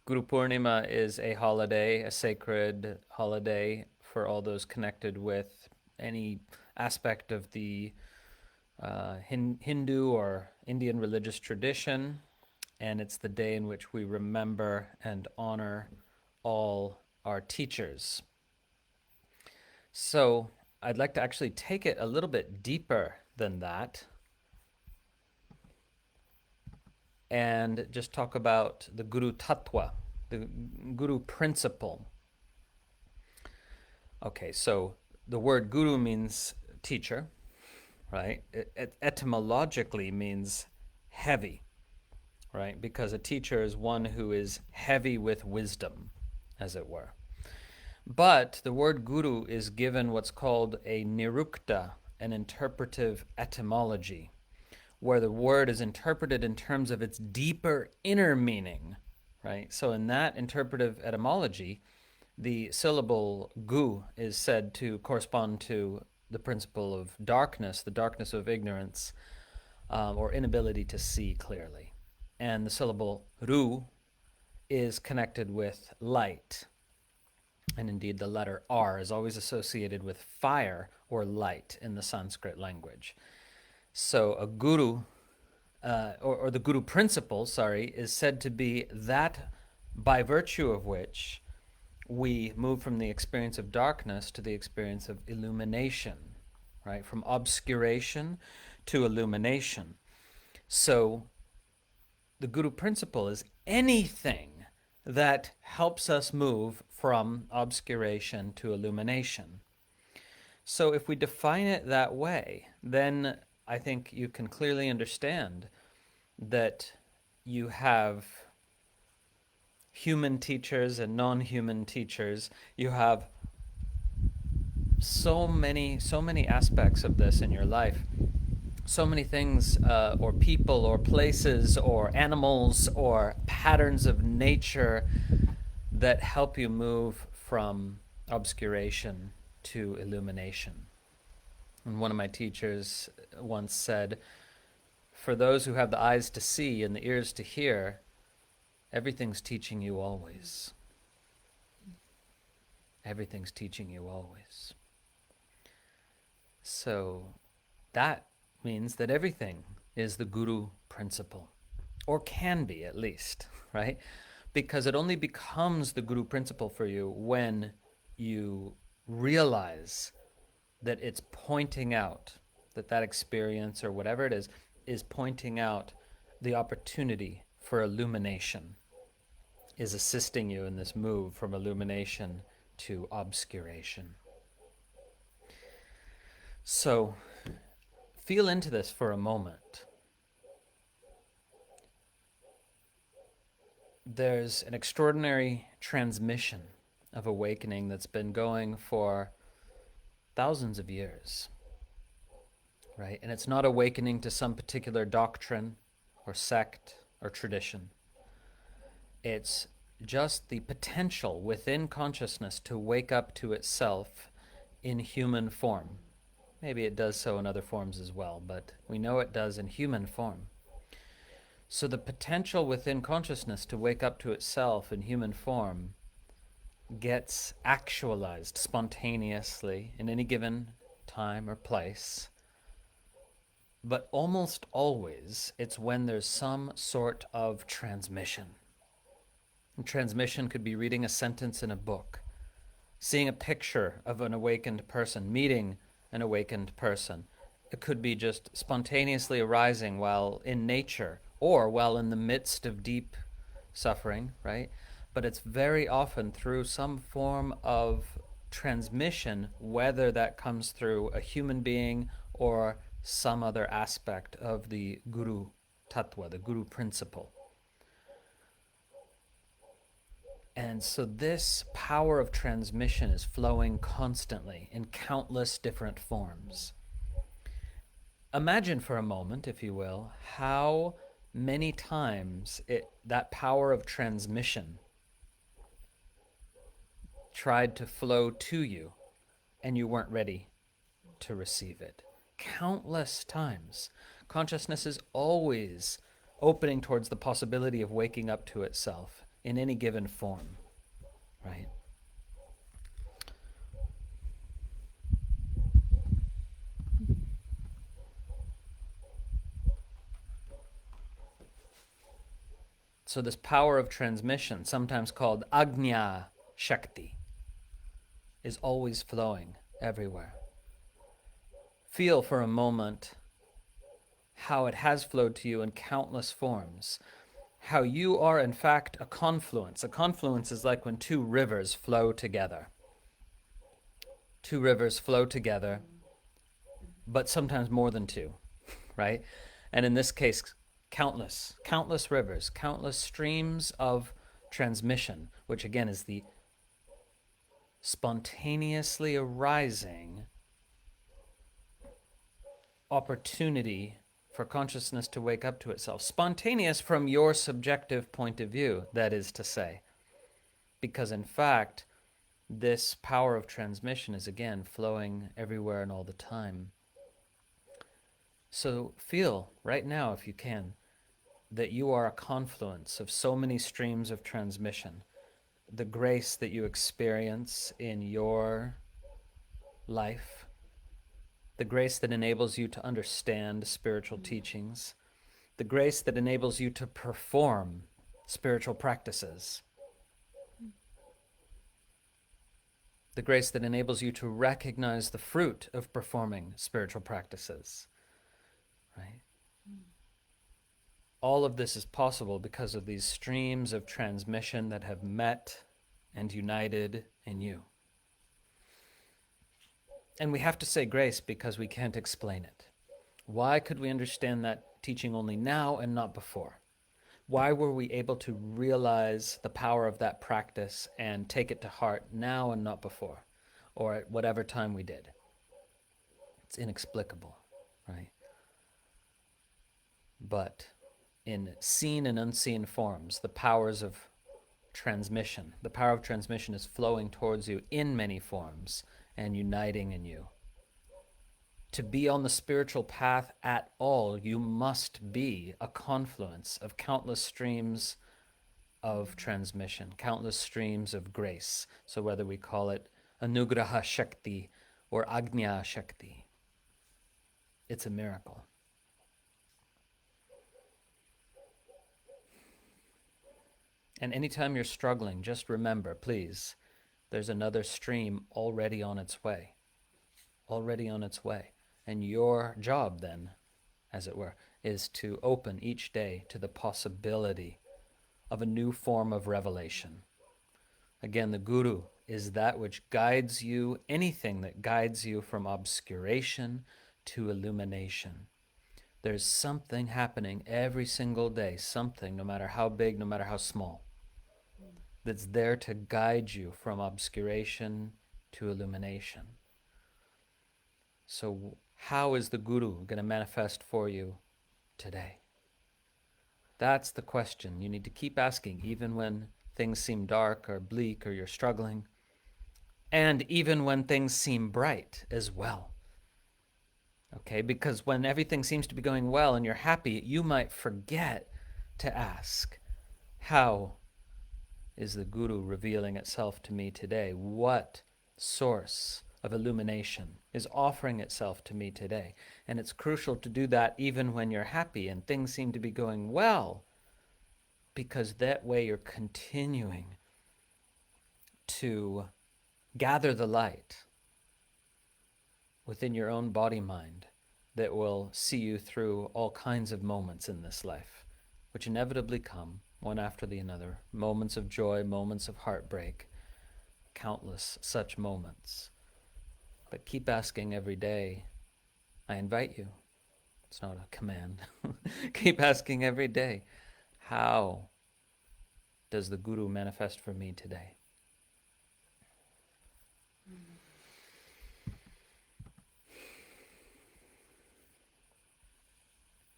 Gurupūrṇimā is a holiday, a sacred holiday for all those connected with any aspect of the Hindu or Indian religious tradition, and it's the day in which we remember and honor all our teachers. So I'd like to actually take it a little bit deeper than that and just talk about the Guru Tattva, the Guru principle. Okay, so the word guru means teacher, right? It etymologically means heavy, right? Because a teacher is one who is heavy with wisdom, as it were. But the word guru is given what's called a nirukta, an interpretive etymology, where the word is interpreted in terms of its deeper inner meaning, right? So in that interpretive etymology, the syllable gu is said to correspond to the principle of darkness, the darkness of ignorance, or inability to see clearly. And the syllable ru is connected with light. And indeed, the letter R is always associated with fire or light in the Sanskrit language. So a guru, or the guru principle, is said to be that by virtue of which we move from the experience of darkness to the experience of illumination, right? From obscuration to illumination. So the Guru principle is anything that helps us move from obscuration to illumination. So if we define it that way, then I think you can clearly understand that you have human teachers and non-human teachers. You have so many aspects of this in your life, so many things, or people or places or animals or patterns of nature that help you move from obscuration to illumination. And one of my teachers once said, for those who have the eyes to see and the ears to hear, everything's teaching you always. Everything's teaching you always. So that means that everything is the Guru principle, or can be at least, right? Because it only becomes the Guru principle for you when you realize that it's pointing out, that experience or whatever it is pointing out the opportunity for illumination, is assisting you in this move from illumination to obscuration. So feel into this for a moment. There's an extraordinary transmission of awakening that's been going for thousands of years, right? And it's not awakening to some particular doctrine or sect or tradition. It's just the potential within consciousness to wake up to itself in human form. Maybe it does so in other forms as well, but we know it does in human form. So the potential within consciousness to wake up to itself in human form gets actualized spontaneously in any given time or place. But almost always, it's when there's some sort of transmission. And transmission could be reading a sentence in a book, seeing a picture of an awakened person, meeting an awakened person. It could be just spontaneously arising while in nature or while in the midst of deep suffering, right? But it's very often through some form of transmission, whether that comes through a human being or some other aspect of the Guru Tattva, the Guru principle. And so this power of transmission is flowing constantly in countless different forms. Imagine for a moment, if you will, how many times that power of transmission tried to flow to you and you weren't ready to receive it. Countless times. Consciousness is always opening towards the possibility of waking up to itself in any given form, right? So this power of transmission, sometimes called Ajna Shakti, is always flowing everywhere. Feel for a moment how it has flowed to you in countless forms, how you are in fact a confluence. A confluence is like when two rivers flow together. Two rivers flow together, but sometimes more than two, right? And in this case, countless rivers, countless streams of transmission, which again is the spontaneously arising opportunity for consciousness to wake up to itself. Spontaneous from your subjective point of view, that is to say. Because in fact, this power of transmission is again flowing everywhere and all the time. So feel right now, if you can, that you are a confluence of so many streams of transmission. The grace that you experience in your life, the grace that enables you to understand spiritual teachings, the grace that enables you to perform spiritual practices, the grace that enables you to recognize the fruit of performing spiritual practices, right? All of this is possible because of these streams of transmission that have met and united in you. And we have to say grace because we can't explain it. Why could we understand that teaching only now and not before? Why were we able to realize the power of that practice and take it to heart now and not before, or at whatever time we did? It's inexplicable, right? But in seen and unseen forms, the powers of transmission, the power of transmission is flowing towards you in many forms and uniting in you. To be on the spiritual path at all, you must be a confluence of countless streams of transmission, countless streams of grace. So whether we call it Anugraha Shakti or Ajna Shakti, it's a miracle. And anytime you're struggling, just remember, please, there's another stream already on its way. Already on its way. And your job then, as it were, is to open each day to the possibility of a new form of revelation. Again, the Guru is that which guides you, anything that guides you from obscuration to illumination. There's something happening every single day, something, no matter how big, no matter how small, that's there to guide you from obscuration to illumination. So how is the Guru going to manifest for you today? That's the question you need to keep asking, even when things seem dark or bleak or you're struggling, and even when things seem bright as well. Okay, because when everything seems to be going well and you're happy, you might forget to ask, how is the Guru revealing itself to me today? What source of illumination is offering itself to me today? And it's crucial to do that even when you're happy and things seem to be going well, because that way you're continuing to gather the light within your own body-mind that will see you through all kinds of moments in this life, which inevitably come one after the other. Moments of joy, moments of heartbreak, countless such moments. But keep asking every day. I invite you. It's not a command. Keep asking every day, how does the Guru manifest for me today?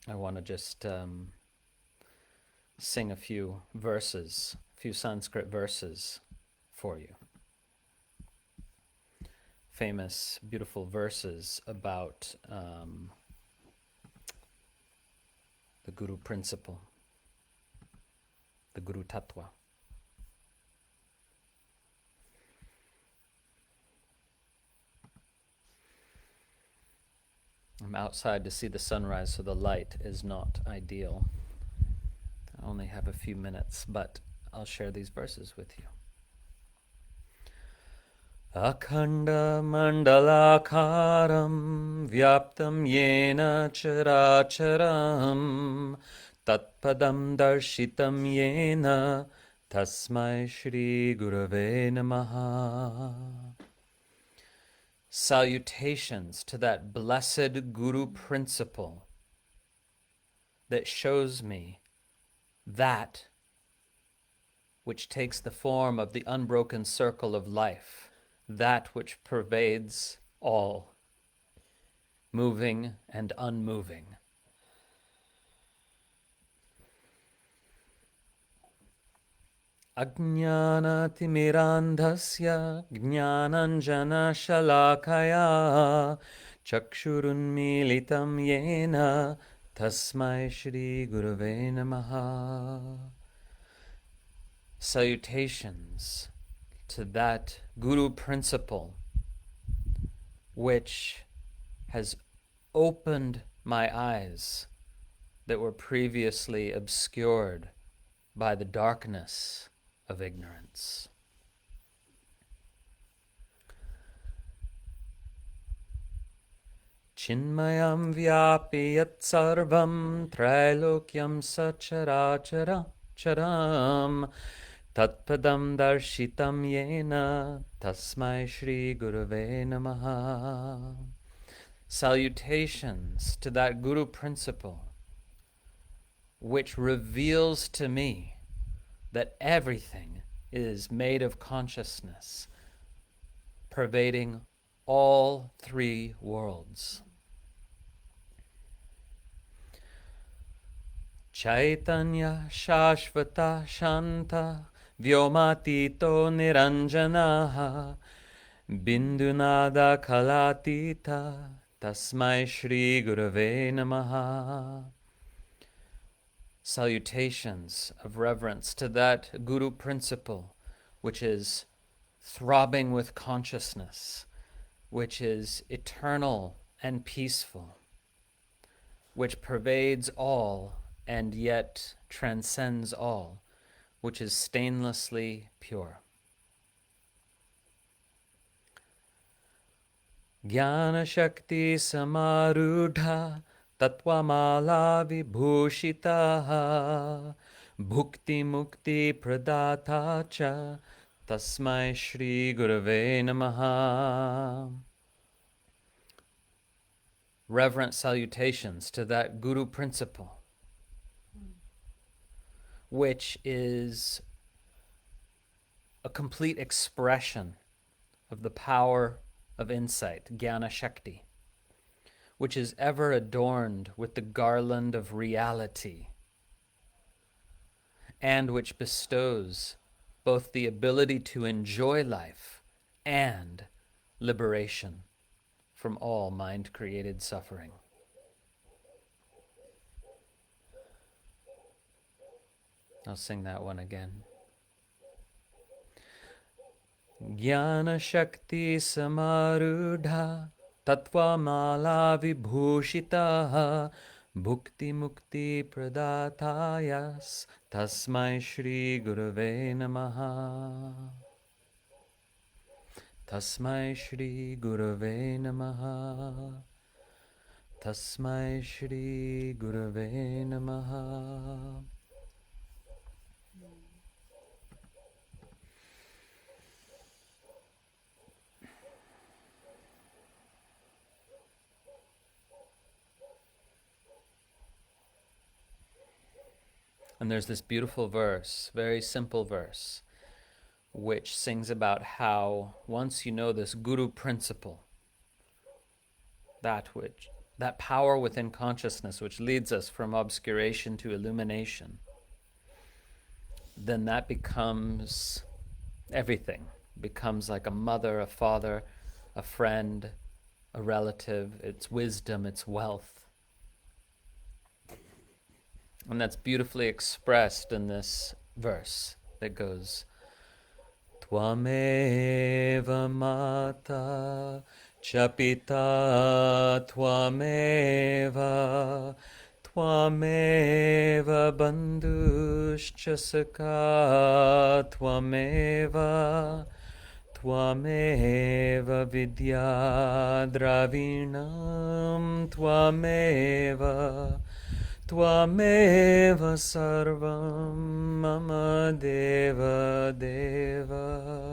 I want to just sing a few verses, a few Sanskrit verses for you. Famous, beautiful verses about the Guru principle. the Guru Tattva. I'm outside to see the sunrise, so the light is not ideal. I only have a few minutes, but I'll share these verses with you. Akhanda mandalakaram vyaptam yena characharam tatpadam darshitam yena tasmai Shri Gurave Namaha. Salutations to that blessed Guru principle that shows me that which takes the form of the unbroken circle of life, that which pervades all, moving and unmoving. Ajnana timirandhasya jnananjana shalakaya chakshurunmilitam yena tasmai Shri Gurave Namaha. Salutations to that Guru principle which has opened my eyes that were previously obscured by the darkness of ignorance. Chinmayam vyapi yat sarvam trailokyam sacharacharam charam tatpadam darshitam yena tasmai Shri Gurave Namaha. Salutations to that Guru principle which reveals to me that everything is made of consciousness, pervading all three worlds. Chaitanya Shashvata Shanta Vyomatito Niranjanaha Bindunada Kalatita Tasmai Shri Gurave Namaha. Salutations of reverence to that Guru principle which is throbbing with consciousness, which is eternal and peaceful, which pervades all and yet transcends all, which is stainlessly pure. Jnana Shakti Samarudha Tatvamala Vibhushitaha Bhukti Mukti Pradata Cha Tasmai Shri Gurave Namaha. Reverent salutations to that Guru principle, which is a complete expression of the power of insight, Jnana Shakti, which is ever adorned with the garland of reality, and which bestows both the ability to enjoy life and liberation from all mind-created suffering. I'll sing that one again. Jnana Shakti Samarudha Tatvamala Vibhushitaha Bhukti Mukti Pradatayas Tasmai Shri Gurave Namaha. Tasmai Shri Gurave Namaha. Tasmai Shri Gurave Namaha. And there's this beautiful verse, very simple verse, which sings about how once you know this Guru principle, that power within consciousness which leads us from obscuration to illumination, then that becomes everything. Becomes like a mother, a father, a friend, a relative. It's wisdom, it's wealth. And that's beautifully expressed in this verse that goes, Tvameva mata chapita tvameva tvameva bandhuscha sakha tvameva tvameva vidya dravinam tvameva Tvameva sarvam mama deva deva.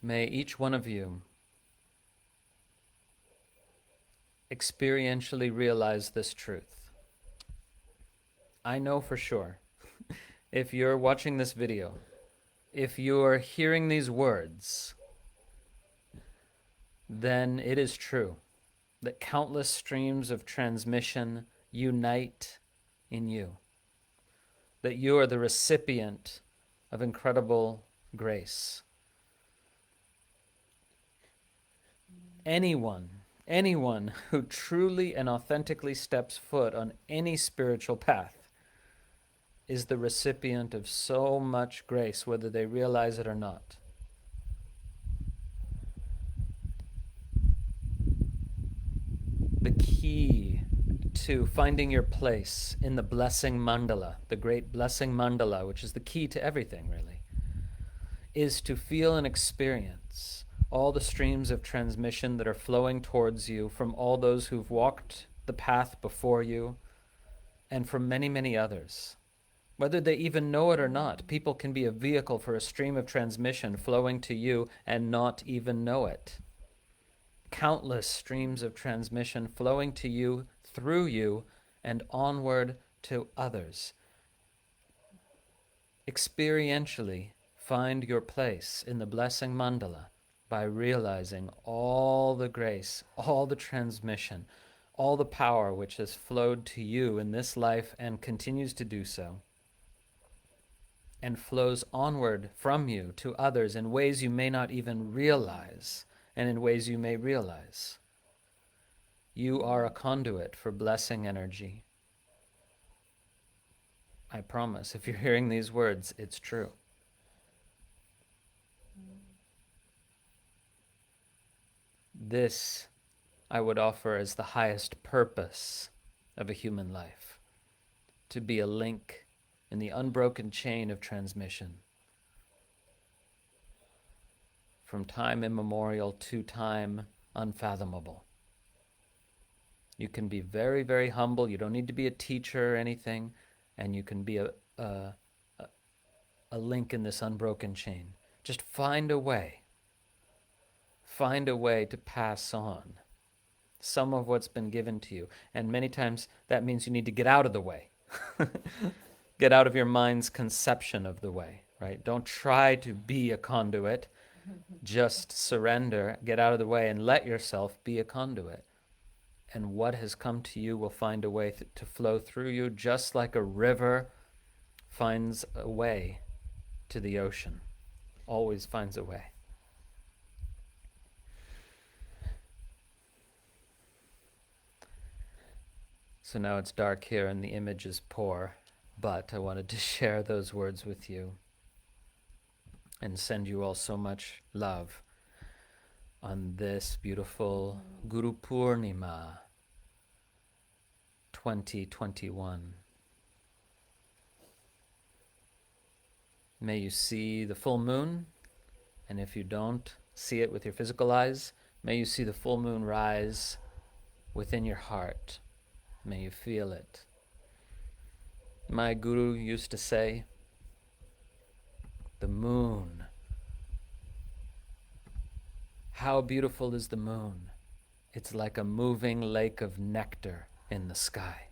May each one of you experientially realize this truth. I know for sure, if you're watching this video, if you're hearing these words, then it is true that countless streams of transmission unite in you, that you are the recipient of incredible grace. Anyone who truly and authentically steps foot on any spiritual path is the recipient of so much grace, whether they realize it or not. The key to finding your place in the blessing mandala, the great blessing mandala, which is the key to everything really, is to feel and experience all the streams of transmission that are flowing towards you from all those who've walked the path before you and from many, many others. Whether they even know it or not, people can be a vehicle for a stream of transmission flowing to you and not even know it. Countless streams of transmission flowing to you, through you, and onward to others. Experientially find your place in the blessing mandala by realizing all the grace, all the transmission, all the power which has flowed to you in this life and continues to do so, and flows onward from you to others in ways you may not even realize, and in ways you may realize. You are a conduit for blessing energy. I promise, if you're hearing these words, it's true. This, I would offer as the highest purpose of a human life, to be a link in the unbroken chain of transmission from time immemorial to time unfathomable. You can be very, very humble. You don't need to be a teacher or anything, and you can be a link in this unbroken chain. Just find a way to pass on some of what's been given to you. And many times that means you need to get out of the way. Get out of your mind's conception of the way, right? Don't try to be a conduit. Just surrender, get out of the way, and let yourself be a conduit. And what has come to you will find a way to flow through you, just like a river finds a way to the ocean. Always finds a way. So now it's dark here and the image is poor, but I wanted to share those words with you and send you all so much love on this beautiful Gurupūrṇimā 2021. May you see the full moon, and if you don't see it with your physical eyes, may you see the full moon rise within your heart. May you feel it. My guru used to say, the moon. How beautiful is the moon? It's like a moving lake of nectar in the sky.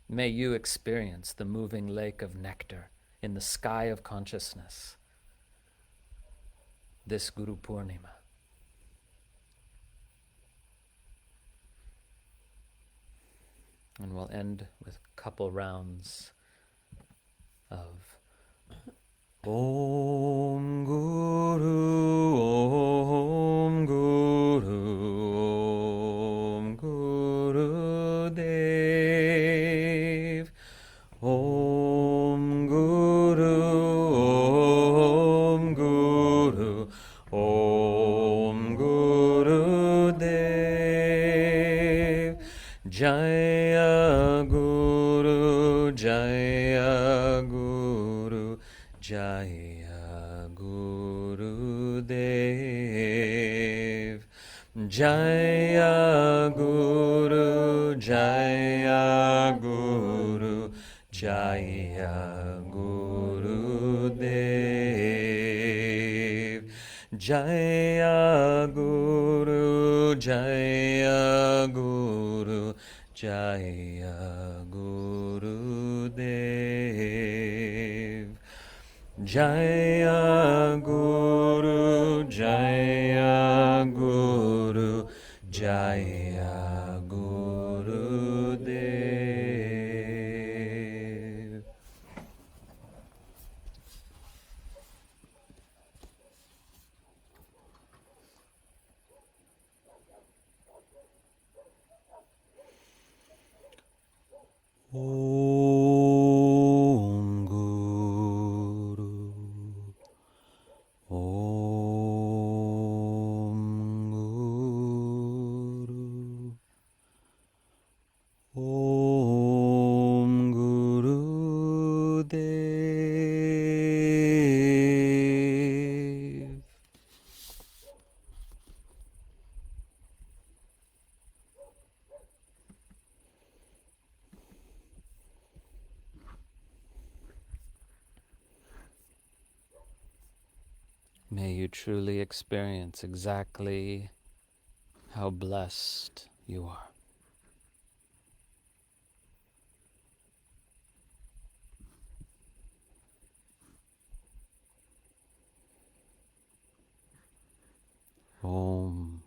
May you experience the moving lake of nectar in the sky of consciousness this Gurupūrṇimā. And we'll end with a couple rounds of Om Guru, Om Guru, Om Guru Dev, Om Guru, Om Guru, Om Guru Dev, Jaya Guru, Jaya Guru, Jaya Guru Dev, Jaya Guru, Jaya Guru, Jaya Guru Dev, Jaya Guru, Jaya Guru, Jaya Guru Dev, Jaya Guru, Jaya Guru, Jaya Guru Dev. Om Guru, Om Guru, Om Guru Dev. May you truly experience exactly how blessed you are. Om